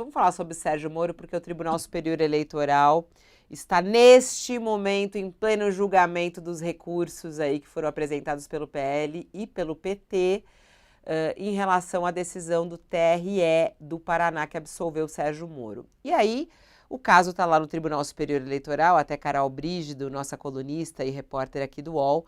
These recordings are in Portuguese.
Vamos falar sobre Sérgio Moro, porque o Tribunal Superior Eleitoral está neste momento em pleno julgamento dos recursos aí que foram apresentados pelo PL e pelo PT em relação à decisão do TRE do Paraná que absolveu Sérgio Moro. E aí, o caso está lá no Tribunal Superior Eleitoral, até Carol Brígido, nossa colunista e repórter aqui do UOL,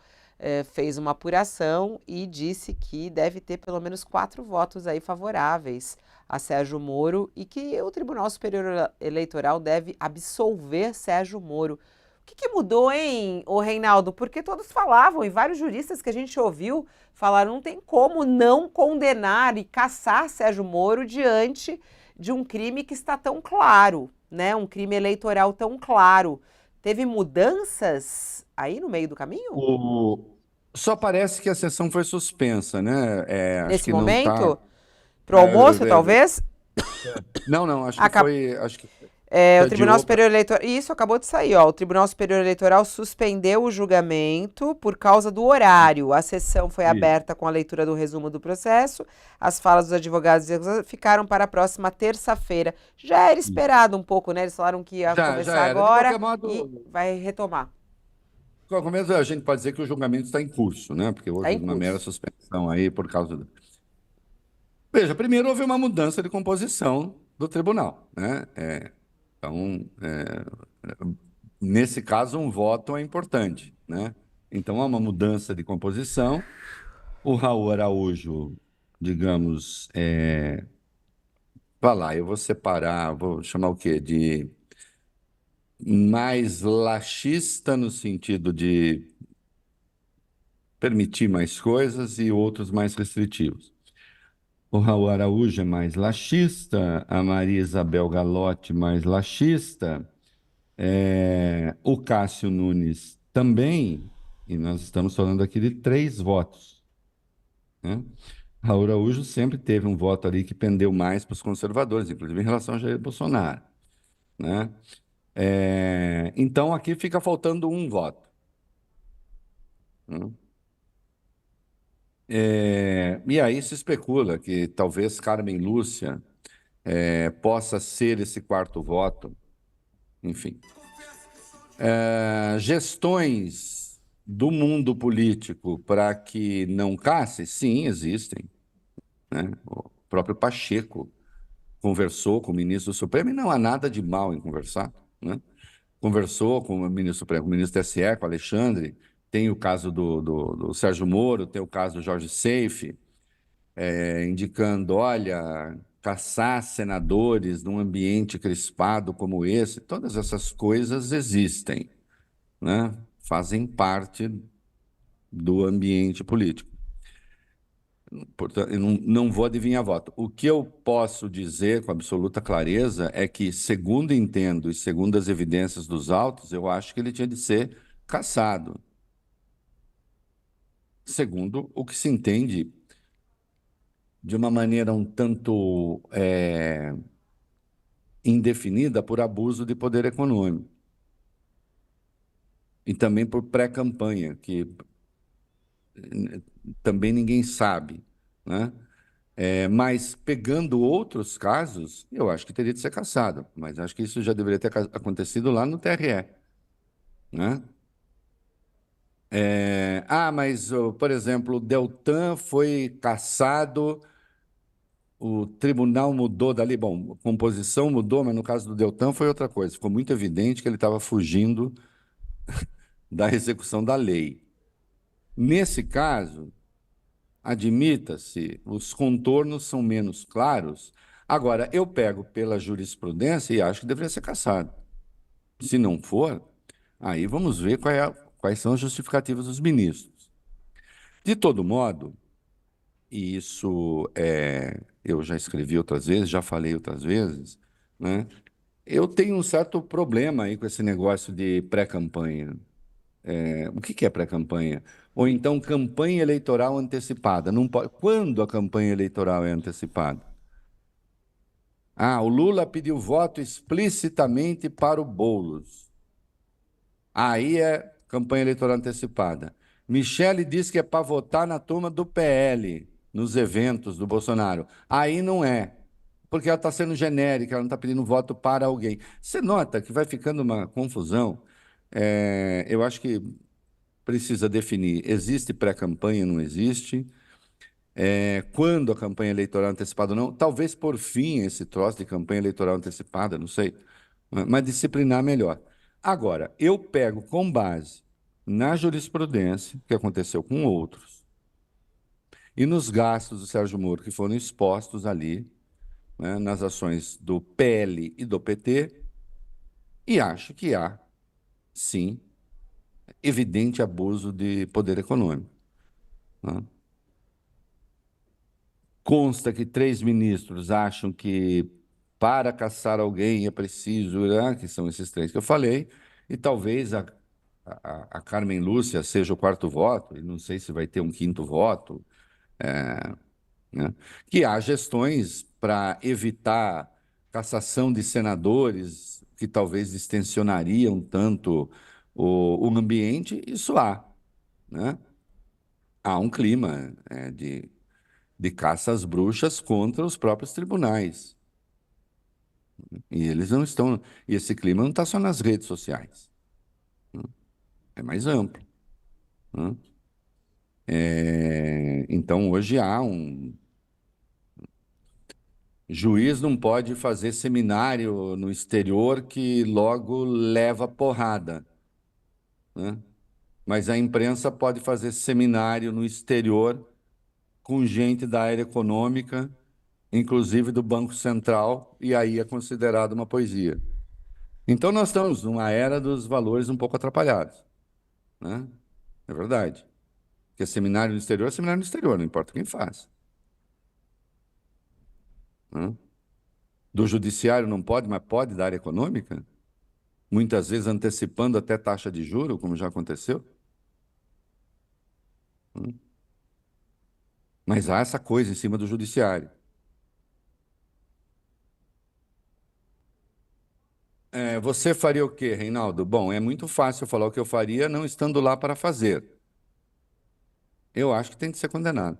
fez uma apuração e disse que deve ter pelo menos 4 votos aí favoráveis a Sérgio Moro e que o Tribunal Superior Eleitoral deve absolver Sérgio Moro. O que mudou, hein, ô Reinaldo? Porque todos falavam, e vários juristas que a gente ouviu falaram, não tem como não condenar e caçar Sérgio Moro diante de um crime que está tão claro, né? Um crime eleitoral tão claro. Teve mudanças aí no meio do caminho? O... Só parece que a sessão foi suspensa, né? Acho Nesse que não está. momento? Pro almoço, talvez? Não, não, acho que Acab- foi. Acho É, que o Tribunal adiou. Superior Eleitoral. Isso acabou de sair, ó. O Tribunal Superior Eleitoral suspendeu o julgamento por causa do horário. A sessão foi Isso. aberta com a leitura do resumo do processo. As falas dos advogados ficaram para a próxima terça-feira. Já era esperado um pouco, né? Eles falaram que ia Já começar era. De agora qualquer e modo, vai retomar. de qualquer modo, a gente pode dizer que o julgamento está em curso, né? Porque Está houve em uma mera curso. suspensão aí por causa do. Veja, primeiro houve uma mudança de composição do tribunal, né? Então, nesse caso, um voto é importante, né? Então, há uma mudança de composição. O Raul Araújo, digamos, vai lá, eu vou separar, vou chamar o quê? De mais laxista no sentido de permitir mais coisas e outros mais restritivos. O Raul Araújo é mais laxista, a Maria Isabel Galotti mais laxista, o Cássio Nunes também, e nós estamos falando aqui de 3 votos, né? Raul Araújo sempre teve um voto ali que pendeu mais para os conservadores, inclusive em relação a Jair Bolsonaro, né? Então aqui fica faltando um voto, né? E aí se especula que talvez Carmen Lúcia possa ser esse quarto voto, enfim. Gestões do mundo político para que não casse, sim, existem, né? O próprio Pacheco conversou com o ministro do Supremo e não há nada de mal em conversar, né? Conversou com o ministro Supremo, com o ministro do TSE, com o Alexandre, tem o caso do Sérgio Moro, tem o caso do Jorge Seife, indicando, olha, caçar senadores num ambiente crispado como esse, todas essas coisas existem, né? Fazem parte do ambiente político. Portanto, eu não vou adivinhar voto. O que eu posso dizer com absoluta clareza é que, segundo entendo e segundo as evidências dos autos, eu acho que ele tinha de ser cassado. Segundo o que se entende de uma maneira um tanto indefinida por abuso de poder econômico e também por pré-campanha, que também ninguém sabe, né? Mas pegando outros casos, eu acho que teria de ser cassado, mas acho que isso já deveria ter acontecido lá no TRE, né? Mas, por exemplo, o Deltan foi cassado, o tribunal mudou dali. Bom, a composição mudou, mas no caso do Deltan foi outra coisa. Ficou muito evidente que ele estava fugindo da execução da lei. Nesse caso, admita-se, os contornos são menos claros. Agora, eu pego pela jurisprudência e acho que deveria ser cassado. Se não for, aí vamos ver quais são as justificativas dos ministros. De todo modo, e isso eu já escrevi outras vezes, já falei outras vezes, né? Eu tenho um certo problema aí com esse negócio de pré-campanha. O que que é pré-campanha? Ou então campanha eleitoral antecipada. Não pode... Quando a campanha eleitoral é antecipada? O Lula pediu voto explicitamente para o Boulos. Aí é campanha eleitoral antecipada. Michele diz que é para votar na turma do PL, nos eventos do Bolsonaro. Aí não é. porque ela está sendo genérica, ela não está pedindo voto para alguém. Você nota que vai ficando uma confusão. Eu acho que precisa definir: existe pré-campanha, não existe? Quando a campanha eleitoral é antecipada ou não? Talvez por fim esse troço de campanha eleitoral antecipada, não sei, mas disciplinar melhor. Agora, eu pego com base na jurisprudência, que aconteceu com outros, e nos gastos do Sérgio Moro que foram expostos ali, né, nas ações do PL e do PT, e acho que há, sim, evidente abuso de poder econômico, né? Consta que 3 ministros acham que para caçar alguém é preciso, né, que são esses 3 que eu falei, e talvez a Carmen Lúcia seja o 4º voto, e não sei se vai ter um 5º voto, né? Que há gestões para evitar cassação de senadores que talvez distensionariam tanto o ambiente, isso há, né? Há um clima, de caça às bruxas contra os próprios tribunais. E eles não estão. E esse clima não está só nas redes sociais, é mais amplo, né? Então, hoje há um. Juiz não pode fazer seminário no exterior que logo leva porrada, né? Mas a imprensa pode fazer seminário no exterior com gente da área econômica, inclusive do Banco Central, e aí é considerado uma poesia. Então, nós estamos numa era dos valores um pouco atrapalhados, né? É verdade. Porque seminário no exterior é seminário no exterior, não importa quem faz, né? Do judiciário não pode, mas pode da área econômica? Muitas vezes antecipando até taxa de juro, como já aconteceu, né? Mas há essa coisa em cima do judiciário. Você faria o quê, Reinaldo? Bom, é muito fácil falar o que eu faria não estando lá para fazer. Eu acho que tem que ser condenado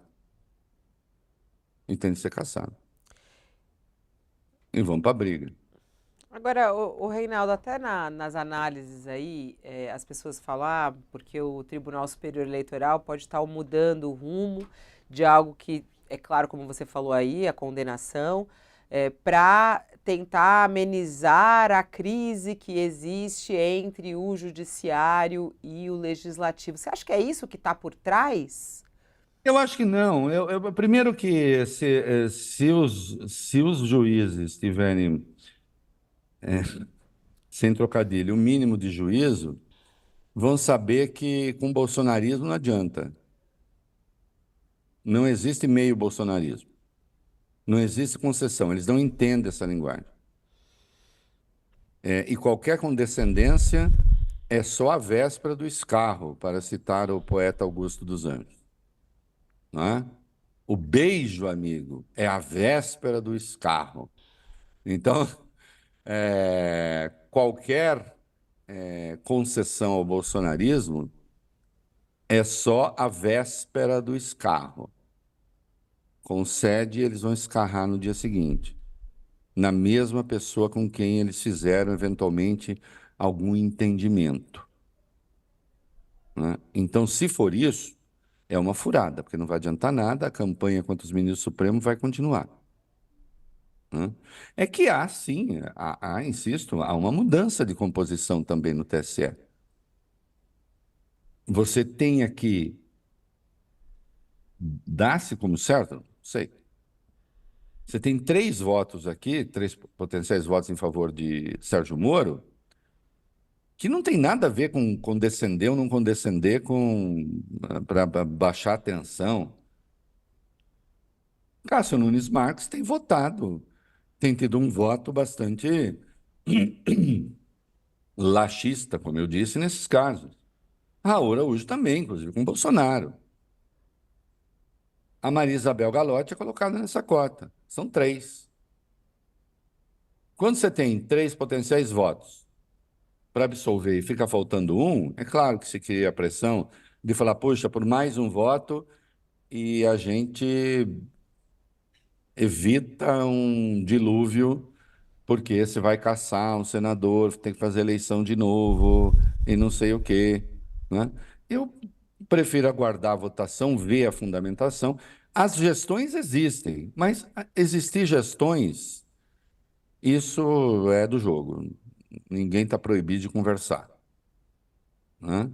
e tem que ser cassado. E vamos para a briga. Agora, o Reinaldo, até nas análises aí, as pessoas falam, porque o Tribunal Superior Eleitoral pode estar mudando o rumo de algo que, é claro, como você falou aí, a condenação, para tentar amenizar a crise que existe entre o judiciário e o legislativo. Você acha que é isso que está por trás? Eu acho que não. Primeiro que se os juízes tiverem, sem trocadilho, o mínimo de juízo, vão saber que com bolsonarismo não adianta. Não existe meio bolsonarismo. Não existe concessão. Eles não entendem essa linguagem. E qualquer condescendência é só a véspera do escarro, para citar o poeta Augusto dos Anjos, não é? O beijo, amigo, é a véspera do escarro. Então, qualquer concessão ao bolsonarismo é só a véspera do escarro. Concede, eles vão escarrar no dia seguinte, na mesma pessoa com quem eles fizeram, eventualmente, algum entendimento, né? Então, se for isso, é uma furada, porque não vai adiantar nada, a campanha contra os ministros supremos vai continuar, né? É que há, sim, insisto, há uma mudança de composição também no TSE. Você tem aqui, dá-se como certo? Não sei. Você tem 3 votos aqui, 3 potenciais votos em favor de Sérgio Moro, que não tem nada a ver com condescender ou não condescender para baixar a tensão. Cássio Nunes Marques tem votado, tem tido um voto bastante laxista, como eu disse, nesses casos. Raul Araújo também, inclusive com Bolsonaro. A Maria Isabel Galotti é colocada nessa cota. São 3. Quando você tem 3 potenciais votos para absolver e fica faltando um, é claro que se cria a pressão de falar, poxa, por mais um voto e a gente evita um dilúvio, porque você vai caçar um senador, tem que fazer eleição de novo e não sei o quê, né? Eu prefiro aguardar a votação, ver a fundamentação. As gestões existem, mas existir gestões, isso é do jogo. Ninguém está proibido de conversar, né?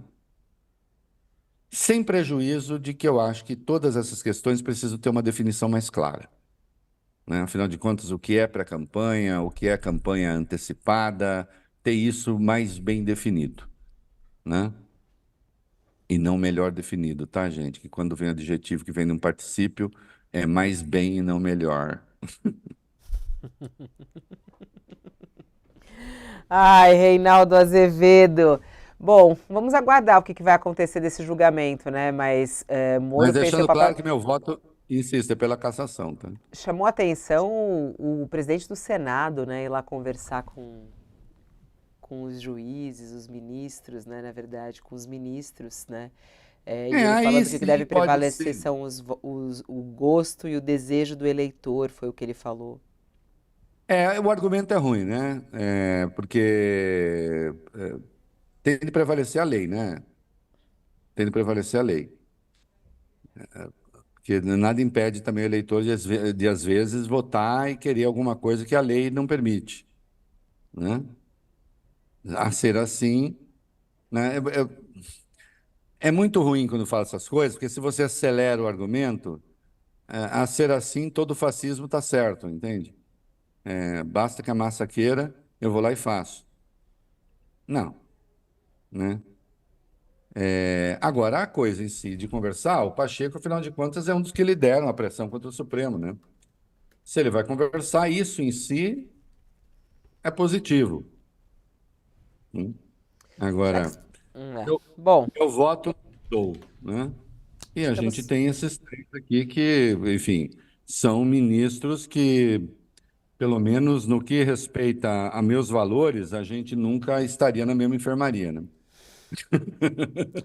Sem prejuízo de que eu acho que todas essas questões precisam ter uma definição mais clara, né? Afinal de contas, o que é pré-campanha, o que é campanha antecipada, ter isso mais bem definido, né? E não melhor definido, tá, gente? Que quando vem adjetivo que vem de um particípio, é mais bem e não melhor. Ai, Reinaldo Azevedo. Bom, vamos aguardar o que vai acontecer desse julgamento, né? Mas Moro Mas fez seu deixando papel. claro que meu voto, insisto, é pela cassação, tá? Chamou a atenção o presidente do Senado, né? Ir lá conversar com os juízes, os ministros, né? Na verdade, com os ministros, né? E ele Aí falando que o que deve sim pode prevalecer ser. são o gosto e o desejo do eleitor, foi o que ele falou. O argumento é ruim, né? Porque tem de prevalecer a lei, né? Tem de prevalecer a lei. Porque nada impede também o eleitor de, às vezes, votar e querer alguma coisa que a lei não permite, né? A ser assim, né? É muito ruim quando fala essas coisas, porque se você acelera o argumento, a ser assim, todo fascismo está certo, entende? Basta que a massa queira, eu vou lá e faço. Não, né? Agora, a coisa em si de conversar, o Pacheco, afinal de contas, é um dos que lideram a pressão contra o Supremo, né? Se ele vai conversar, isso em si é positivo, né? Já que... Agora, eu, Bom, eu voto dou, né? E a gente estamos. tem esses três aqui que, enfim, são ministros que, pelo menos no que respeita a meus valores, a gente nunca estaria na mesma enfermaria, né?